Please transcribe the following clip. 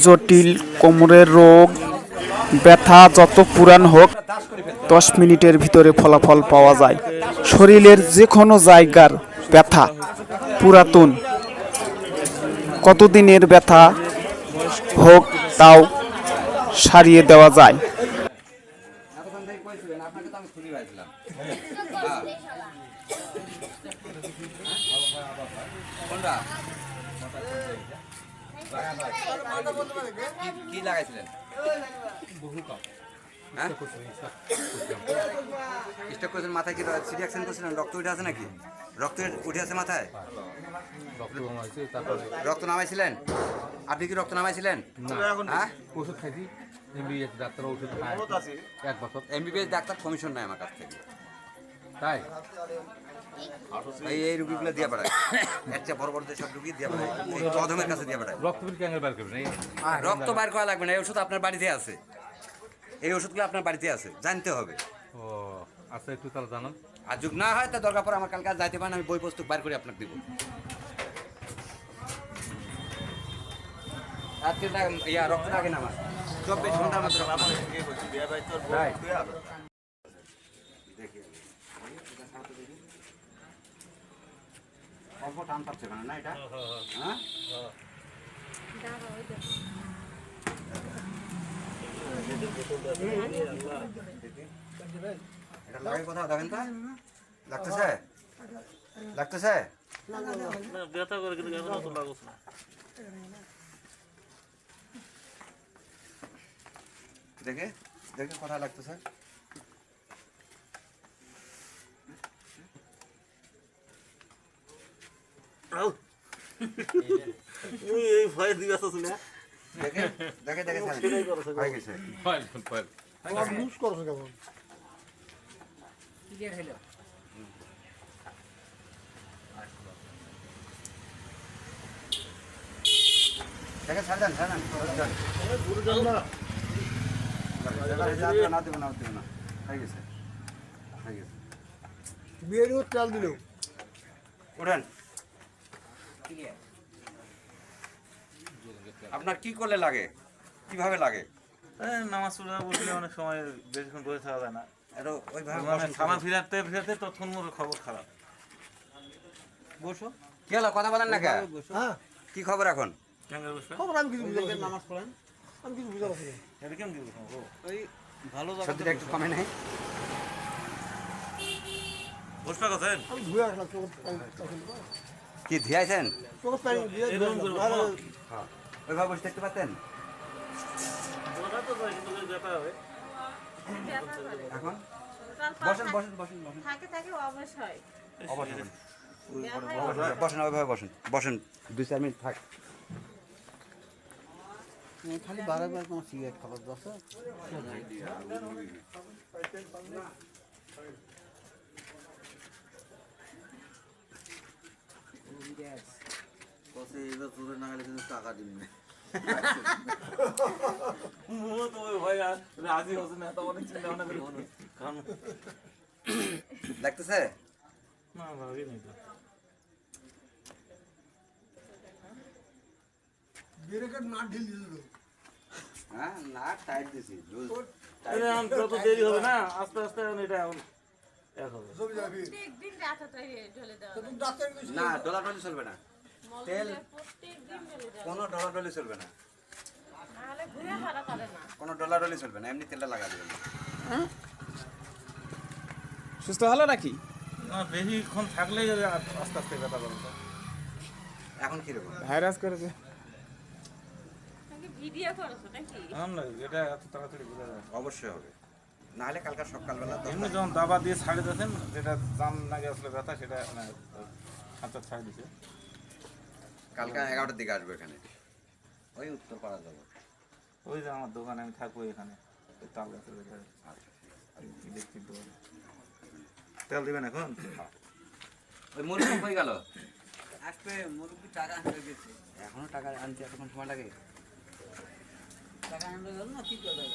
জটিল কোমরের রোগ ব্যথা যত পুরান হোক 10 মিনিটের ভিতরে ফলাফল পাওয়া যায়। শরীরের যে কোনো জায়গার ব্যথা পুরাতন কতদিনের ব্যথা হোক তাও সারিয়ে দেওয়া যায়। কি লাগাইছিলেন? স্টক করেছেন মাথায়? কি সিটি অ্যাক্সিডেন্ট করছিলেন? রক্ত উঠে আছে নাকি? রক্ত উঠে আছে মাথায়? রক্ত নামাইছিলেন? আপনি কি রক্ত নামাইছিলেন? হ্যাঁ, ওষুধ খাইছি, এমবিবিএস ডাক্তার ওষুধ খায় 1 বছর। এমবিবিএস ডাক্তার কমিশন নেয় আমার কাছ থেকে, তাই এই রুগীগুলো দিয়ে বেড়ায়। একটা বড় বড় সব রুগী দিয়ে বেড়ায়, অধমের কাছে দিয়ে বেড়ায়। রক্ত বের ক্যাঙ্গেল বার করবেন? রক্ত বার করা লাগবে না, এই ওষুধ আপনার বাড়িতে আছে। এই ওষুধগুলো আপনার বাড়িতে আছে, জানতে হবে। ও আচ্ছা, একটু তাহলে জানান। আর যুগ না হয় তা দরকার পড়ে আমার কালকে যাইতে পারেন, আমি বই পুস্তক বার করে আপনাকে দিব। রক্ত লাগে না আমার 24 ঘন্টার মধ্যে অল্প টান পাচ্ছে না এটা। হ্যাঁ, এটা লাগে কোথাও দেখেন তো, লাগতেছে? লাগতেছে? ব্যথা করে কিন্তু এখনো তো লাগছে না। দেখে দেখে কোথায় লাগতেছে? এই ভয় দিবে আছে না। দেখে দেখে দেখে হয়ে গেছে। লুজ করছ কেমন? ক্লিয়ার হলো। দেখে ছাড়েন ছাড়েন ঘুরে যাও না। না দেব না দেব না, হয়ে গেছে হয়ে গেছে। বিয়েরও চাল দিল। ওঠেন। আপনার কি করলে লাগে, কিভাবে লাগে? নামাজ পড়া বসলে অনেক সময় বেশিক্ষণ বসে থাকা যায় না। এটা ওইভাবে মানে খানা ফিরাতে ফিরাতে তখন মোর খবর খারাপ। বসো। কি হলো, কথা বলেন না কেন? হ্যাঁ, কি খবর এখন? কেঙ্গে বসে খবর আমি কিছু বুঝতে পারছি না। নামাজ পড়েন, আমি কিছু বুঝতে পারছি না। এটা কেমন দিব? ওই ভালো জায়গা সত্যিটা একটু কমে নাই। বসবে কোথায়? আমি ধুয়ে আসলাম তো। কি ধিয়াইছেন? তোকে পানি দিয়ে হ্যাঁ, ওইভাবে বসে দেখতে পাচ্ছেন? ওটা তো যায় কিন্তু ব্যথা হবে। এখন বসেন বসেন বসেন বসেন থাকে থাকে অবশ হয়। বসেন বসেন ওইভাবে বসেন বসেন 2-4 মিনিট থাক। খালি বারবার কোনো সিগারেট খাবার দশ এবার তোদের না গেলে কিন্তু টাকা দিবি না। রাজি হচ্ছে না, তো অনেক চিন্তা ভাবনা করে কারণ লাগতেছে না ভাবি নাই তো। হ্যাঁ, না টাইট দিছি যত দেরি হবে না, আস্তে আস্তে এটা এখন এক হবে। প্রত্যেকদিন রাতে তো ঢলে দেওয়া না, ডলাডলি চলবে না, তেল প্রত্যেকদিন ঢলে দেওয়া কোনো ডলাডলি চলবে না, নাহলে ঘুরে ভাড়া করে না। কোনো ডলাডলি চলবে না, এমনি তেলটা লাগা দেবেন। সুস্থ হলো নাকি? না, বেশিক্ষণ থাকলেই আস্তে আস্তে ব্যথা করবে। এখন কিরকম? ভাইরাস করেছে। নাকি ভিডিও করছো নাকি? না, এটা এত তাড়াতাড়ি বোঝা যায় না। অবশ্যই হবে, নাহলে কালকে সকালবেলা এমনি যখন দাবা দিয়ে ছাড়ে দিয়েছেন, যেটা জাম নাগে আসলে ব্যথা, সেটা হাতটা ছাড়ে দিছে। কালকে 11টার দিকে আসবো এখানে, ওই উত্তর পাড়া যাবো। ওই যে আমার দোকানে আমি থাকবো এখানে, ওই তাল গাছের ভেতরে। ইলেকট্রিক দোকানে তেল দিবেন এখন? ওই মুরগি হয়ে গেল, আসবে মুরব্বী টাকা আনতে গেছে, এখনো টাকা আনতে এতক্ষণ সময় লাগে? টাকা আনতে গেল না কি করে